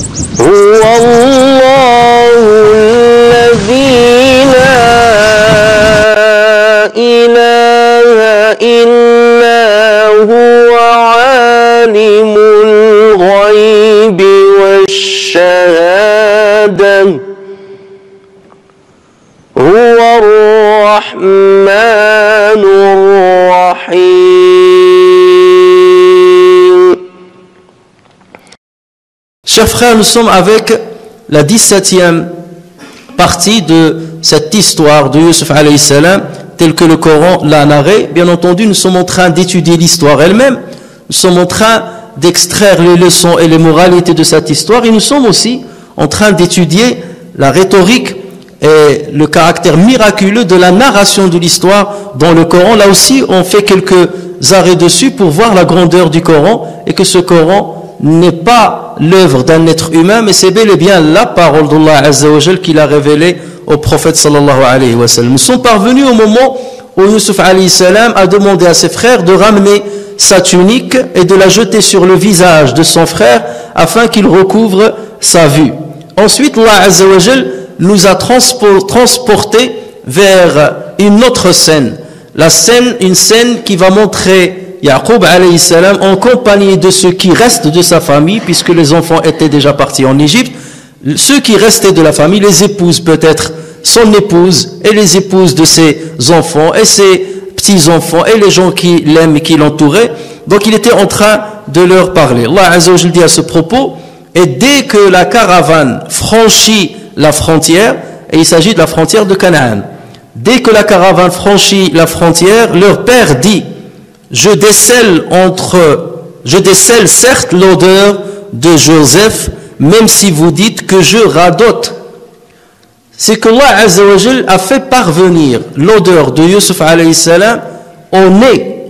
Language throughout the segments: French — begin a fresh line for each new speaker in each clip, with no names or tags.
هو الله الذي لا إله إلا هو عالم الغيب والشهادة هو الرحمن الرحيم.
Chers frères, nous sommes avec la 17e partie de cette histoire de Yusuf alayhi salam, telle que le Coran l'a narrée. Bien entendu, nous sommes en train d'étudier l'histoire elle-même, nous sommes en train d'extraire les leçons et les moralités de cette histoire, et nous sommes aussi en train d'étudier la rhétorique et le caractère miraculeux de la narration de l'histoire dans le Coran. Là aussi, on fait quelques arrêts dessus pour voir la grandeur du Coran, et que ce Coran n'est pas l'œuvre d'un être humain, mais c'est bel et bien la parole d'Allah Azza wa Jal qu'il a révélée au prophète sallallahu alayhi wa sallam. Nous sommes parvenus au moment où Yusuf alayhi salam a demandé à ses frères de ramener sa tunique et de la jeter sur le visage de son frère afin qu'il recouvre sa vue. Ensuite, Allah Azza wa Jal nous a transportés vers une autre scène. Une scène qui va montrer Yaqub alayhi salam en compagnie de ceux qui restent de sa famille, puisque les enfants étaient déjà partis en Égypte. Ceux qui restaient de la famille, les épouses peut-être, son épouse et les épouses de ses enfants et ses petits-enfants et les gens qui l'aiment et qui l'entouraient. Donc il était en train de leur parler. Allah Azza wa Jalla dit à ce propos, et dès que la caravane franchit la frontière, et il s'agit de la frontière de Canaan, dès que la caravane franchit la frontière, leur père dit: je décèle certes l'odeur de Joseph, même si vous dites que je radote. C'est que Allah Azza wa Jal a fait parvenir l'odeur de Yusuf alayhi salam au nez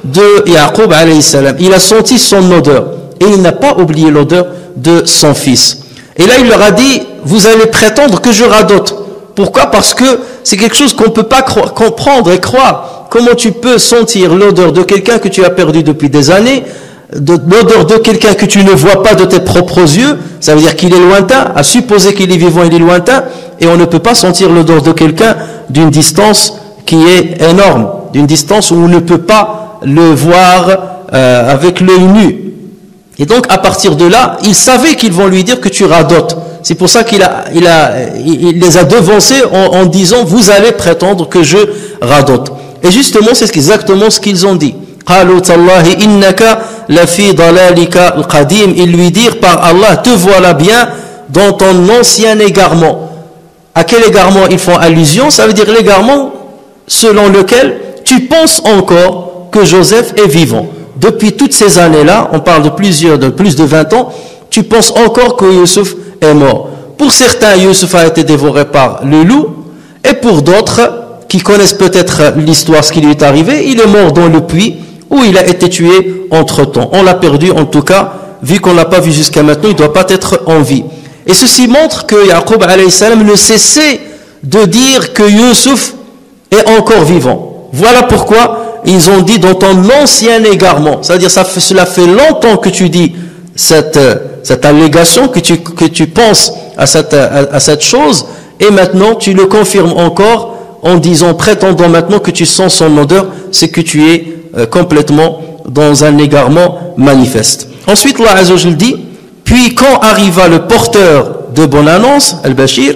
de Yaqub alayhi salam. Il a senti son odeur et il n'a pas oublié l'odeur de son fils. Et là il leur a dit: vous allez prétendre que je radote. Pourquoi? Parce que c'est quelque chose qu'on ne peut pas comprendre et croire. Comment tu peux sentir l'odeur de quelqu'un que tu as perdu depuis des années, l'odeur de quelqu'un que tu ne vois pas de tes propres yeux? Ça veut dire qu'il est lointain. À supposer qu'il est vivant, il est lointain. Et on ne peut pas sentir l'odeur de quelqu'un d'une distance qui est énorme, d'une distance où on ne peut pas le voir avec l'œil nu. Et donc à partir de là, ils savaient qu'ils vont lui dire que tu radotes. C'est pour ça qu'il les a devancés en disant: vous allez prétendre que je radote. Et justement, c'est exactement ce qu'ils ont dit. Ils lui dirent: par Allah, te voilà bien dans ton ancien égarement. À quel égarement ils font allusion? Ça veut dire l'égarement selon lequel tu penses encore que Joseph est vivant. Depuis toutes ces années-là, on parle de plus de 20 ans, tu penses encore que Yusuf est mort. Pour certains, Yusuf a été dévoré par le loup, et pour d'autres qui connaissent peut-être l'histoire, ce qui lui est arrivé, il est mort dans le puits où il a été tué entre-temps. On l'a perdu en tout cas, vu qu'on ne l'a pas vu jusqu'à maintenant, il ne doit pas être en vie. Et ceci montre que Yaqub alayhi salam ne cessait de dire que Yusuf est encore vivant. Voilà pourquoi ils ont dit dans ton ancien égarement. C'est-à-dire cela fait longtemps que tu dis cette allégation, que tu penses à cette chose, et maintenant tu le confirmes encore en disant, prétendant maintenant que tu sens son odeur, c'est que tu es complètement dans un égarement manifeste. Ensuite, Allah Azza wa Jalla dit: puis quand arriva le porteur de bonne annonce, Al-Bashir,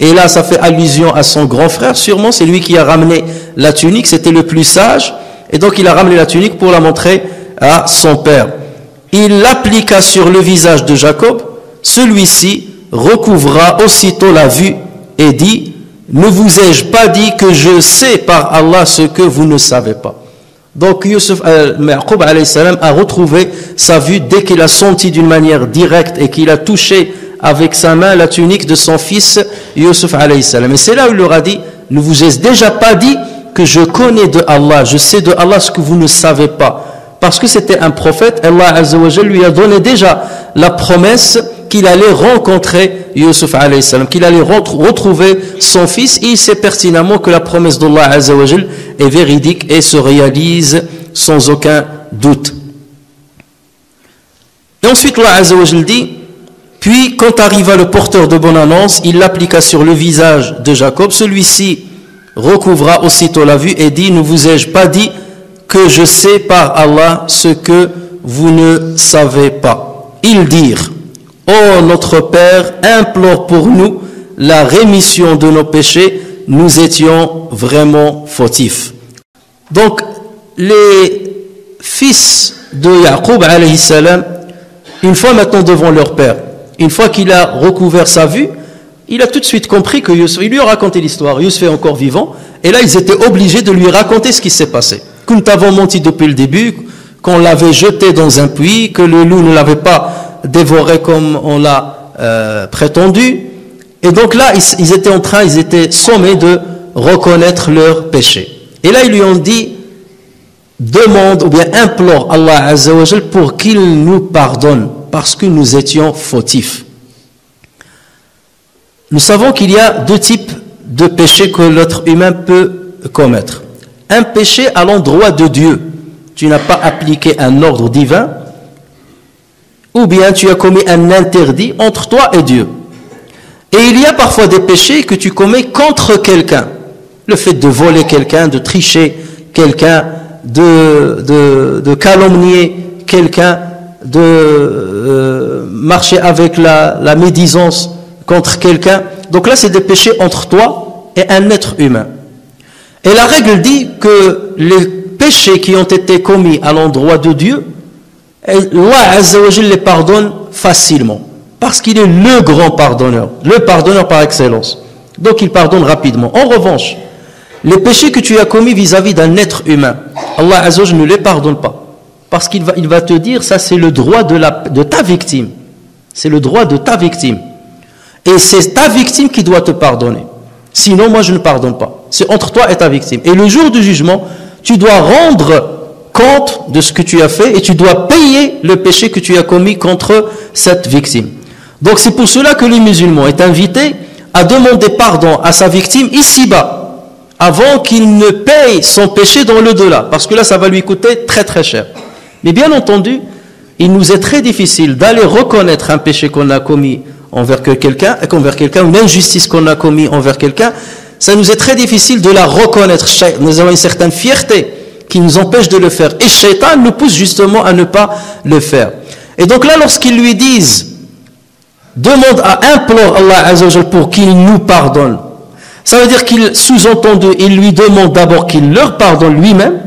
et là ça fait allusion à son grand frère, sûrement c'est lui qui a ramené la tunique, c'était le plus sage, et donc il a ramené la tunique pour la montrer à son père. Il l'appliqua sur le visage de Jacob, celui-ci recouvra aussitôt la vue et dit: ne vous ai-je pas dit que je sais par Allah ce que vous ne savez pas? Donc Yaqub alayhi salam a retrouvé sa vue dès qu'il a senti d'une manière directe et qu'il a touché avec sa main la tunique de son fils Yusuf alayhi salam. Et c'est là où il leur a dit: ne vous ai-je déjà pas dit que je connais de Allah, je sais de Allah ce que vous ne savez pas? Parce que c'était un prophète, Allah Azza wa Jalla lui a donné déjà la promesse qu'il allait rencontrer Yusuf alayhi salam, qu'il allait retrouver son fils, et il sait pertinemment que la promesse d'Allah Azza wa Jalla est véridique et se réalise sans aucun doute. Et ensuite Allah Azza wa Jalla dit: Puis, quand arriva le porteur de bonne annonce, il l'appliqua sur le visage de Jacob. Celui-ci recouvra aussitôt la vue et dit, ne vous ai-je pas dit que je sais par Allah ce que vous ne savez pas. Ils dirent, ô notre Père, implore pour nous la rémission de nos péchés, nous étions vraiment fautifs. Donc, les fils de Yaqub, alayhi salam, une fois maintenant devant leur père, une fois qu'il a recouvert sa vue, il a tout de suite compris que Yusuf, il lui a raconté l'histoire, Yusuf est encore vivant, et là ils étaient obligés de lui raconter ce qui s'est passé. Que nous t'avons menti depuis le début, qu'on l'avait jeté dans un puits, que le loup ne l'avait pas dévoré comme on l'a prétendu. Et donc là, ils étaient sommés de reconnaître leur péché. Et là, ils lui ont dit, demande ou bien implore Allah Azza wa Jal pour qu'il nous pardonne, parce que nous étions fautifs. Nous savons qu'il y a deux types de péchés que l'être humain peut commettre. Un péché à l'endroit de Dieu. Tu n'as pas appliqué un ordre divin, ou bien tu as commis un interdit entre toi et Dieu. Et il y a parfois des péchés que tu commets contre quelqu'un. Le fait de voler quelqu'un, de tricher quelqu'un, de calomnier quelqu'un, de marcher avec la médisance contre quelqu'un. Donc là, c'est des péchés entre toi et un être humain. Et la règle dit que les péchés qui ont été commis à l'endroit de Dieu, Allah Azza wa Jalla les pardonne facilement. Parce qu'il est le grand pardonneur, le pardonneur par excellence. Donc il pardonne rapidement. En revanche, les péchés que tu as commis vis-à-vis d'un être humain, Allah Azza wa Jalla ne les pardonne pas. Parce qu'il va te dire, ça c'est le droit de ta victime. C'est le droit de ta victime. Et c'est ta victime qui doit te pardonner. Sinon, moi je ne pardonne pas. C'est entre toi et ta victime. Et le jour du jugement, tu dois rendre compte de ce que tu as fait et tu dois payer le péché que tu as commis contre cette victime. Donc c'est pour cela que le musulman est invité à demander pardon à sa victime ici-bas, avant qu'il ne paye son péché dans l'au-delà, parce que là ça va lui coûter très très cher. Mais bien entendu, il nous est très difficile d'aller reconnaître un péché qu'on a commis envers quelqu'un, une injustice qu'on a commis envers quelqu'un. Ça nous est très difficile de la reconnaître. Nous avons une certaine fierté qui nous empêche de le faire. Et Shaitan nous pousse justement à ne pas le faire. Et donc là, lorsqu'ils lui disent, implore Allah Azza wa Jal pour qu'il nous pardonne, ça veut dire qu'il sous-entendu, il lui demande d'abord qu'il leur pardonne lui-même,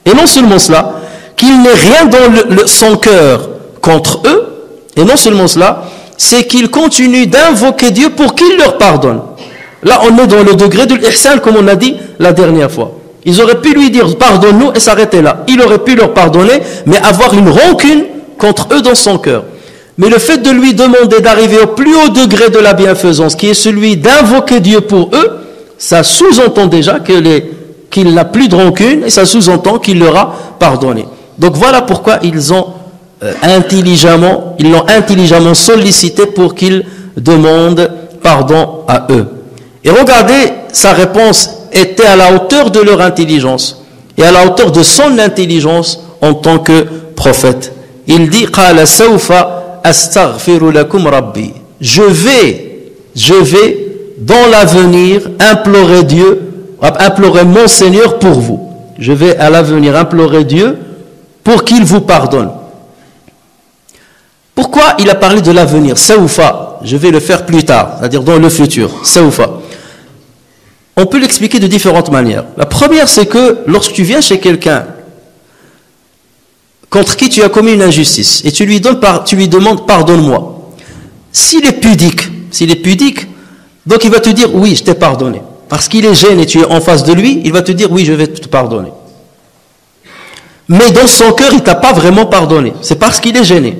et non seulement cela, qu'il n'ait rien dans son cœur contre eux, et non seulement cela, c'est qu'il continue d'invoquer Dieu pour qu'il leur pardonne. Là, on est dans le degré de l'ihsan, comme on a dit la dernière fois. Ils auraient pu lui dire « pardonne-nous » et s'arrêter là. Il aurait pu leur pardonner, mais avoir une rancune contre eux dans son cœur. Mais le fait de lui demander d'arriver au plus haut degré de la bienfaisance, qui est celui d'invoquer Dieu pour eux, ça sous-entend déjà qu'il n'a plus de rancune, et ça sous-entend qu'il leur a pardonné. Donc voilà pourquoi ils l'ont intelligemment sollicité pour qu'il demande pardon à eux. Et regardez, sa réponse était à la hauteur de leur intelligence et à la hauteur de son intelligence en tant que prophète. Il dit قال سوف أستغفر لكم ربي. Je vais dans l'avenir implorer mon Seigneur pour vous. Je vais à l'avenir implorer Dieu pour qu'il vous pardonne. Pourquoi il a parlé de l'avenir? Sawfa, je vais le faire plus tard, c'est-à-dire dans le futur. Sawfa. On peut l'expliquer de différentes manières. La première, c'est que lorsque tu viens chez quelqu'un contre qui tu as commis une injustice et tu lui demandes pardonne-moi. S'il est pudique, donc il va te dire oui, je t'ai pardonné. Parce qu'il est gêné et tu es en face de lui, il va te dire oui, je vais te pardonner. Mais dans son cœur, il ne t'a pas vraiment pardonné. C'est parce qu'il est gêné.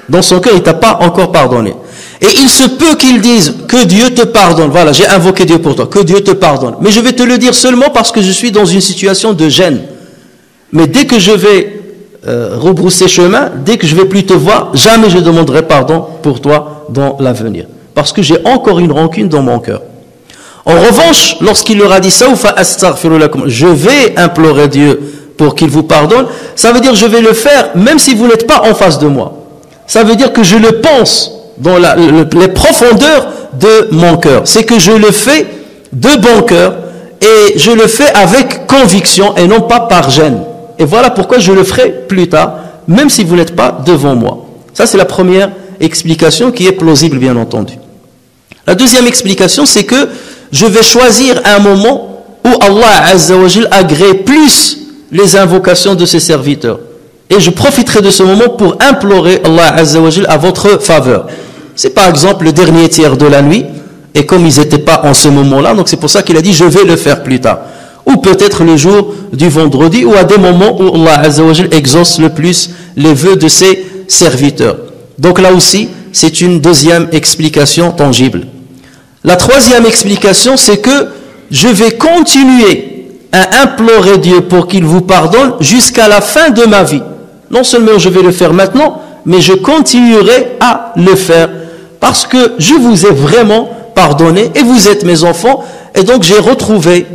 Dans son cœur, il ne t'a pas encore pardonné. Et il se peut qu'il dise que Dieu te pardonne. Voilà, j'ai invoqué Dieu pour toi, que Dieu te pardonne. Mais je vais te le dire seulement parce que je suis dans une situation de gêne. Mais dès que je vais rebrousser chemin, dès que je vais plus te voir, jamais je demanderai pardon pour toi dans l'avenir. Parce que j'ai encore une rancune dans mon cœur. En revanche, lorsqu'il leur a dit Sawfa astaghfiru lakum, je vais implorer Dieu pour qu'il vous pardonne, ça veut dire je vais le faire même si vous n'êtes pas en face de moi. Ça veut dire que je le pense dans les profondeurs de mon cœur. C'est que je le fais de bon cœur et je le fais avec conviction et non pas par gêne. Et voilà pourquoi je le ferai plus tard, même si vous n'êtes pas devant moi. Ça, c'est la première explication qui est plausible, bien entendu. La deuxième explication, c'est que je vais choisir un moment où Allah Azza wa Jal agrée plus les invocations de ses serviteurs. Et je profiterai de ce moment pour implorer Allah Azza wa Jal à votre faveur. C'est par exemple le dernier tiers de la nuit, et comme ils n'étaient pas en ce moment-là, donc c'est pour ça qu'il a dit je vais le faire plus tard. Ou peut-être le jour du vendredi, ou à des moments où Allah Azza wa Jal exauce le plus les vœux de ses serviteurs. Donc là aussi, c'est une deuxième explication tangible. La troisième explication, c'est que je vais continuer à implorer Dieu pour qu'il vous pardonne jusqu'à la fin de ma vie. Non seulement je vais le faire maintenant, mais je continuerai à le faire parce que je vous ai vraiment pardonné et vous êtes mes enfants. Et donc j'ai retrouvé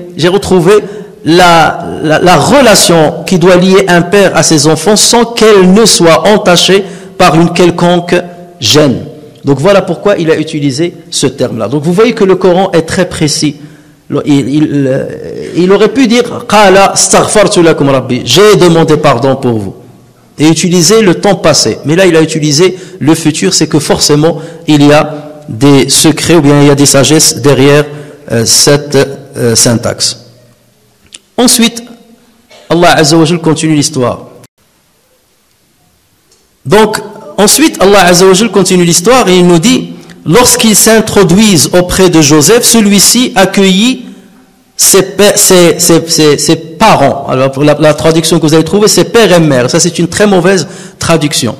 la relation qui doit lier un père à ses enfants sans qu'elle ne soit entachée par une quelconque gêne. Donc voilà pourquoi il a utilisé ce terme-là. Donc vous voyez que le Coran est très précis. Il aurait pu dire « Qala astaghfartu lakum rabbi » j'ai demandé pardon pour vous. Et utiliser le temps passé. Mais là il a utilisé le futur, c'est que forcément il y a des secrets ou bien il y a des sagesses derrière cette syntaxe. Ensuite, Allah Azza wa Jal continue l'histoire. Donc, ensuite, Allah Azza wa Jal continue l'histoire et il nous dit, lorsqu'ils s'introduisent auprès de Joseph, celui-ci accueillit ses parents. Alors, pour la traduction que vous avez trouvée, c'est père et mère. Ça, c'est une très mauvaise traduction.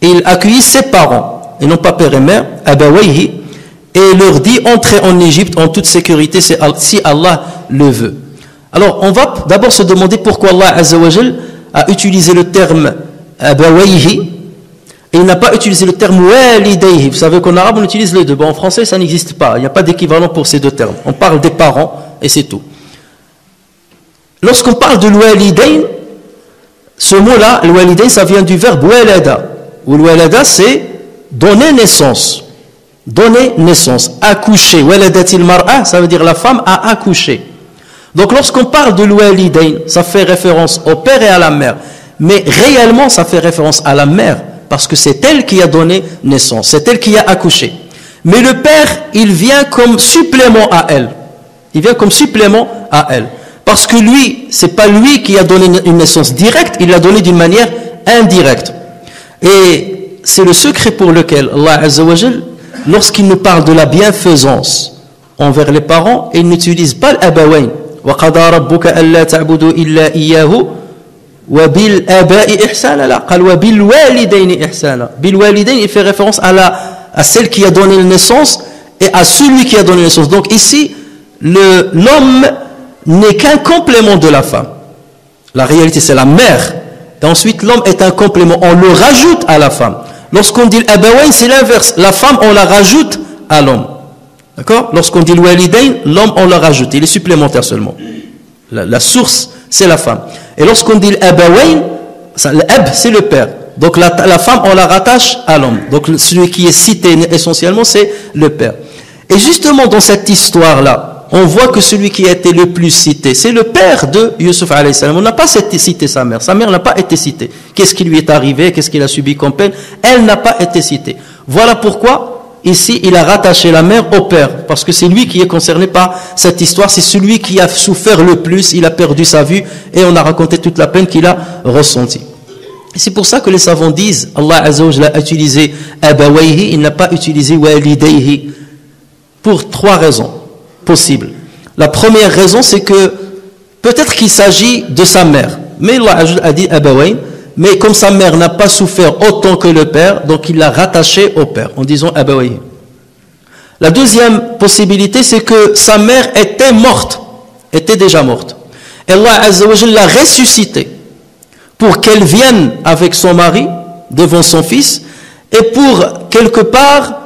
Et il accueillit ses parents, et non pas père et mère, abawayhi, et leur dit, entrez en Égypte en toute sécurité si Allah le veut. Alors, on va d'abord se demander pourquoi Allah Azza wa Jal a utilisé le terme abawayhi, et il n'a pas utilisé le terme walidayhi. Vous savez qu'en arabe on utilise les deux. Bon, en français ça n'existe pas. Il n'y a pas d'équivalent pour ces deux termes. On parle des parents et c'est tout. Lorsqu'on parle de l'walidayn, ce mot-là, le walidayn, ça vient du verbe walada. Ou le walada, c'est donner naissance. Donner naissance. Accoucher. Waladatil mar'a, ça veut dire la femme a accouché. Donc lorsqu'on parle de l'walidayn, ça fait référence au père et à la mère. Mais réellement, ça fait référence à la mère. Parce que c'est elle qui a donné naissance, c'est elle qui a accouché. Mais le père, il vient comme supplément à elle. Il vient comme supplément à elle. Parce que lui, c'est pas lui qui a donné une naissance directe, il l'a donnée d'une manière indirecte. Et c'est le secret pour lequel Allah Azza wa Jal, lorsqu'il nous parle de la bienfaisance envers les parents, il n'utilise pas l'abawayn. Wa qada rabbuka alla ta'budu illa iyyahu. وَبِالْآبَاءِ إِحْسَانًا لا قال وَبِالْوَالِدَيْنِ إِحْسَانًا بالوالدين il fait référence à celle qui a donné naissance et à celui qui a donné naissance. Donc ici l'homme n'est qu'un complément de la femme. La réalité c'est la mère et ensuite l'homme est un complément, on le rajoute à la femme. Lorsqu'on dit l'abawayn, c'est l'inverse, la femme on la rajoute à l'homme. D'accord? Lorsqu'on dit le walidayn, l'homme on la rajoute, il est supplémentaire seulement. La source c'est la femme. Et lorsqu'on dit l'abawayn, l'ab c'est le père. Donc la femme on la rattache à l'homme. Donc celui qui est cité essentiellement c'est le père. Et justement dans cette histoire là, on voit que celui qui a été le plus cité, c'est le père de Yusuf alayhi salam. On n'a pas cité sa mère. Sa mère n'a pas été citée. Qu'est-ce qui lui est arrivé? Qu'est-ce qu'il a subi comme peine? Elle n'a pas été citée. Voilà pourquoi ici, il a rattaché la mère au père, parce que c'est lui qui est concerné par cette histoire, c'est celui qui a souffert le plus, il a perdu sa vue, et on a raconté toute la peine qu'il a ressentie. C'est pour ça que les savants disent, Allah Azza wa Jalla a utilisé abawayhi, il n'a pas utilisé walidayhi, pour trois raisons possibles. La première raison, c'est que peut-être qu'il s'agit de sa mère, mais Allah a dit abawayn, mais comme sa mère n'a pas souffert autant que le père, donc il l'a rattaché au père, en disant abawayhi. La deuxième possibilité, c'est que sa mère était morte, était déjà morte. Et Allah Azza wa Jalla l'a ressuscitée pour qu'elle vienne avec son mari devant son fils et pour quelque part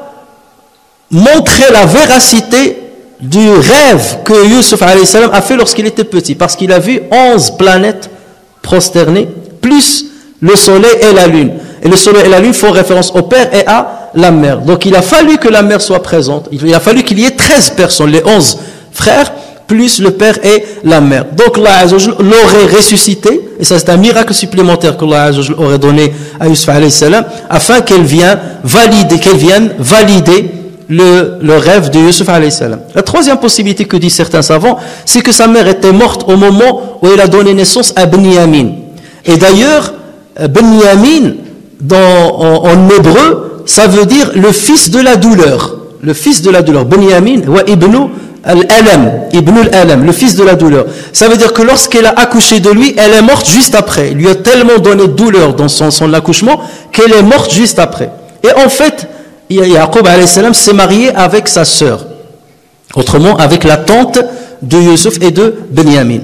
montrer la véracité du rêve que Yusuf alayhi salam a fait lorsqu'il était petit, parce qu'il a vu 11 planètes prosternées plus le soleil et la lune. Et le soleil et la lune font référence au père et à la mère. Donc il a fallu que la mère soit présente. Il a fallu qu'il y ait 13 personnes, les 11 frères, plus le père et la mère. Donc Allah Azza wa Jal l'aurait ressuscité, et ça c'est un miracle supplémentaire que Allah Azza wa Jal aurait donné à Yusuf alayhi salam, afin qu'elle vienne valider le rêve de Yusuf alayhi salam. La troisième possibilité que disent certains savants, c'est que sa mère était morte au moment où elle a donné naissance à Benyamin. Et d'ailleurs, Benyamin, en hébreu, ça veut dire le fils de la douleur. Le fils de la douleur. Benyamin, wa ibnu al-alam, le fils de la douleur. Ça veut dire que lorsqu'elle a accouché de lui, elle est morte juste après. Il lui a tellement donné de douleur dans son accouchement qu'elle est morte juste après. Et en fait, Yaqub alayhi salam s'est marié avec sa sœur. Autrement, avec la tante de Yusuf et de Benyamin.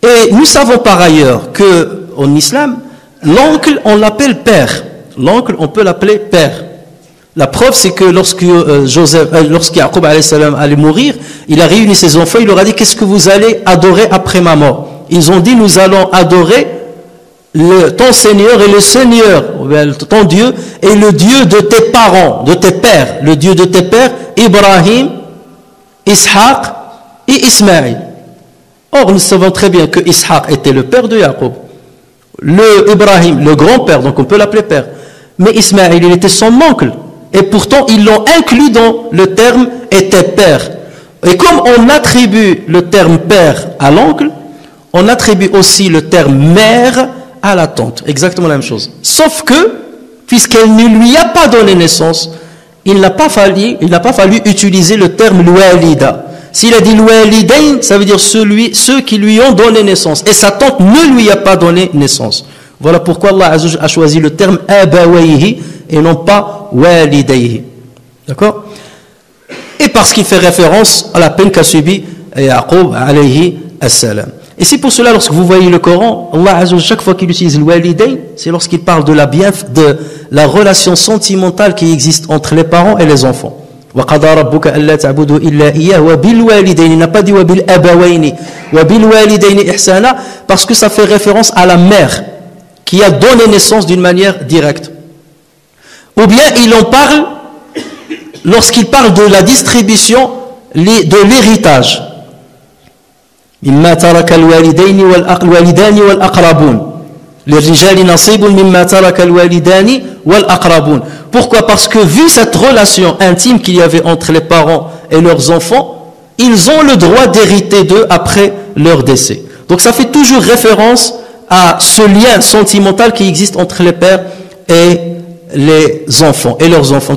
Et nous savons par ailleurs que en islam, l'oncle, on l'appelle père. L'oncle, on peut l'appeler père. La preuve, c'est que lorsque Yaqub alayhi salam allait mourir, il a réuni ses enfants, il leur a dit, qu'est-ce que vous allez adorer après ma mort? Ils ont dit, nous allons adorer ton Seigneur et le Seigneur, ton Dieu, et le Dieu de tes parents, de tes pères, le Dieu de tes pères, Ibrahim, Ishaq et Ismaïl. Or, nous savons très bien que Ishaq était le père de Yaqub. Le Ibrahim, le grand-père, donc on peut l'appeler père. Mais Ismaïl, il était son oncle. Et pourtant, ils l'ont inclus dans le terme était père. Et comme on attribue le terme père à l'oncle, on attribue aussi le terme mère à la tante. Exactement la même chose. Sauf que, puisqu'elle ne lui a pas donné naissance, il n'a pas fallu utiliser le terme l'walida. S'il a dit l'walidain, ça veut dire ceux qui lui ont donné naissance. Et sa tante ne lui a pas donné naissance. Voilà pourquoi Allah Azza wa Jalla a choisi le terme abawayhi et non pas walidayhi. D'accord? Et parce qu'il fait référence à la peine qu'a subi Yaqub alayhi assalam. Et c'est pour cela, lorsque vous voyez le Coran, Allah Azza wa Jalla, chaque fois qu'il utilise le walidain, c'est lorsqu'il parle de la relation sentimentale qui existe entre les parents et les enfants. وَقَضَى رَبُّكَ أَلَّا تَعْبُدُوا إِلَّا إِيَّاهُ وَبِالْوَالِدَيْنِ. Il n'a pas dit وَبِالْأَبَوَيْنِ وَبِالْوَالِدَيْنِ إِحْسَانًا, parce que ça fait référence à la mère qui a donné naissance d'une manière directe. Ou bien il en parle lorsqu'il parle de la distribution de l'héritage. مِمَّا تَرَكَ الْوَالِدَانِ وَالْأَقْرَبُونَ لِلرِّجَالِ نَصِيبٌ مِمَّا تَرَكَ الْوَالِدَانِ وَالْأَقْرَبُونَ. Pourquoi? Parce que vu cette relation intime qu'il y avait entre les parents et leurs enfants, ils ont le droit d'hériter d'eux après leur décès. Donc ça fait toujours référence à ce lien sentimental qui existe entre les pères et les enfants et leurs enfants.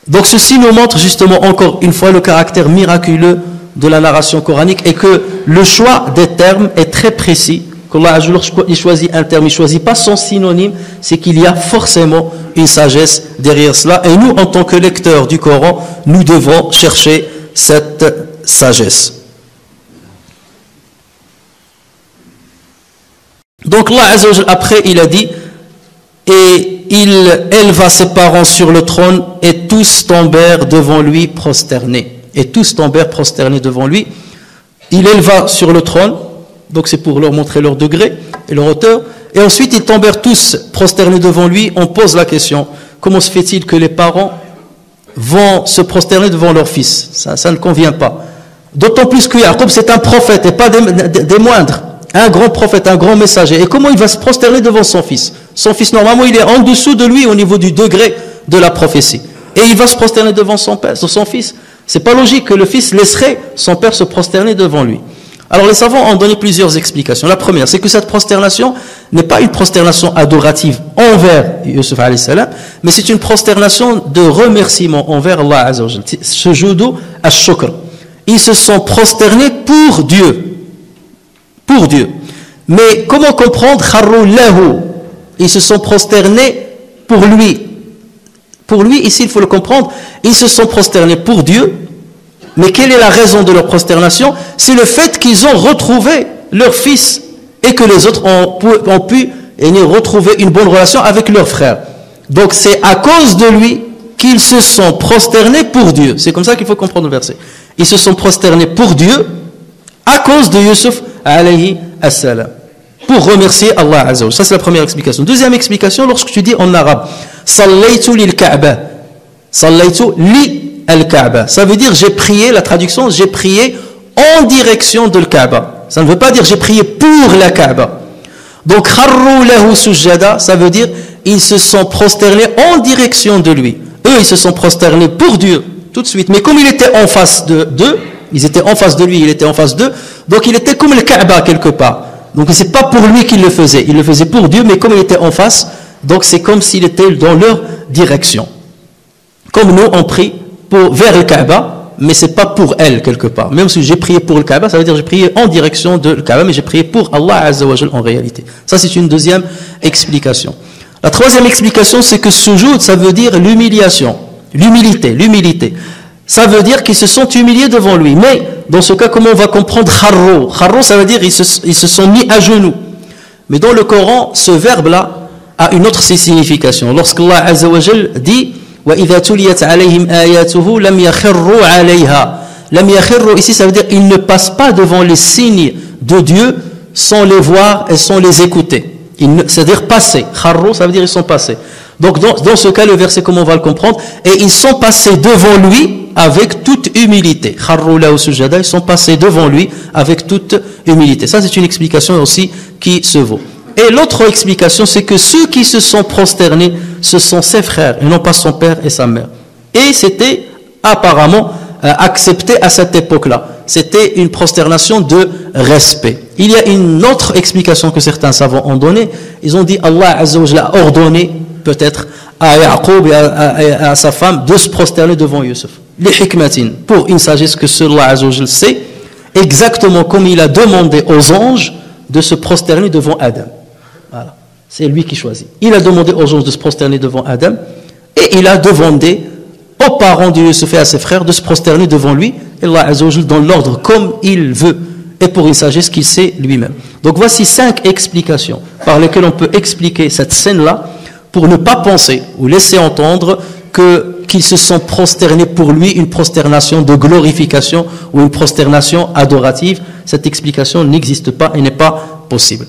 Donc ceci nous montre justement encore une fois le caractère miraculeux de la narration coranique et que le choix des termes est très précis. Qu'Allah il choisit un terme, il ne choisit pas son synonyme, c'est qu'il y a forcément une sagesse derrière cela. Et nous, en tant que lecteurs du Coran, nous devons chercher cette sagesse. Donc Allah Azza wa Jalla, après il a dit, et il éleva ses parents sur le trône et tous tombèrent devant lui prosternés. Et tous tombèrent prosternés devant lui. Il éleva sur le trône, donc c'est pour leur montrer leur degré et leur hauteur. Et ensuite ils tombèrent tous prosternés devant lui. On pose la question, comment se fait-il que les parents vont se prosterner devant leur fils? Ça ne convient pas. D'autant plus que Yaqub c'est un prophète et pas des moindres. Un grand prophète, un grand messager. Et comment il va se prosterner devant son fils? Son fils, normalement, il est en dessous de lui au niveau du degré de la prophétie. Et il va se prosterner devant son fils. C'est pas logique que le fils laisserait son père se prosterner devant lui. Alors les savants ont donné plusieurs explications. La première, c'est que cette prosternation n'est pas une prosternation adorative envers Yusuf alayhi salam, mais c'est une prosternation de remerciement envers Allah Azza wa Jalla. Sujudu ash-shukr. Ils se sont prosternés pour Dieu. Pour Dieu. Mais comment comprendre kharru lahu? Ils se sont prosternés pour lui. Pour lui, ici, il faut le comprendre, ils se sont prosternés pour Dieu. Mais quelle est la raison de leur prosternation? C'est le fait qu'ils ont retrouvé leur fils et que les autres ont pu retrouver une bonne relation avec leur frère. Donc c'est à cause de lui qu'ils se sont prosternés pour Dieu. C'est comme ça qu'il faut comprendre le verset. Ils se sont prosternés pour Dieu à cause de Yusuf alayhi assalam. pour remercier Allah Azza wa Jalla. Ça c'est la première explication. Deuxième explication, lorsque tu dis en arabe sallaytu lil Ka'ba, sallaytu li al-Ka'ba, ça veut dire j'ai prié, la traduction, j'ai prié en direction de Kaaba. Ça ne veut pas dire j'ai prié pour la Kaaba. Donc kharru lahu sujada, ça veut dire ils se sont prosternés en direction de lui. Eux ils se sont prosternés pour Dieu tout de suite, mais comme il était en face d'eux, ils étaient en face de lui, il était en face d'eux, donc il était comme le Kaaba quelque part. Donc c'est pas pour lui qu'il le faisait, il le faisait pour Dieu, mais comme il était en face, donc c'est comme s'il était dans leur direction. Comme nous on prie vers le Kaaba, mais c'est pas pour elle quelque part. Même si j'ai prié pour le Kaaba, ça veut dire j'ai prié en direction de le Kaaba, mais j'ai prié pour Allah Azza wa Jal en réalité. Ça c'est une deuxième explication. La troisième explication, c'est que sujoud, ça veut dire l'humiliation, l'humilité. Ça veut dire qu'ils se sont humiliés devant lui. Mais dans ce cas, comment on va comprendre kharru? Kharru, ça veut dire ils se sont mis à genoux. Mais dans le Coran, ce verbe-là a une autre signification. Lorsqu'Allah Azza wa Jal dit وَإِذَا تُلِيَتْ عَلَيْهِمْ آيَاتُهُ لَمْ يَخِرُّوا عَلَيْهَا. لَمْ يَخِرُّوا, ici ça veut dire ils ne passent pas devant les signes de Dieu sans les voir et sans les écouter. C'est-à-dire passer. Kharru, ça veut dire ils sont passés. Donc dans ce cas, le verset, comment on va le comprendre? Et ils sont passés devant lui avec toute humilité. Kharru lahu sujada, ils sont passés devant lui avec toute humilité. Ça c'est une explication aussi qui se vaut. Et l'autre explication, c'est que ceux qui se sont prosternés, ce sont ses frères, et non pas son père et sa mère. Et c'était apparemment accepté à cette époque-là. C'était une prosternation de respect. Il y a une autre explication que certains savants ont donnée. Ils ont dit Allah Azza wa Jalla a ordonné peut-être à Yaqub et à sa femme de se prosterner devant Youssef. Les hikmatin, pour une sagesse que seul Allah Azza wa Jalla sait, exactement comme il a demandé aux anges de se prosterner devant Adam. Voilà. C'est lui qui choisit. Il a demandé aux anges de se prosterner devant Adam et il a demandé aux parents de Youssef et à ses frères de se prosterner devant lui, et Allah Azza wa Jalla dans l'ordre comme il veut et pour une sagesse qu'il sait lui-même. Donc voici 5 explications par lesquelles on peut expliquer cette scène-là pour ne pas penser ou laisser entendre qu'ils se sont prosternés pour lui, une prosternation de glorification ou une prosternation adorative. Cette explication n'existe pas et n'est pas possible.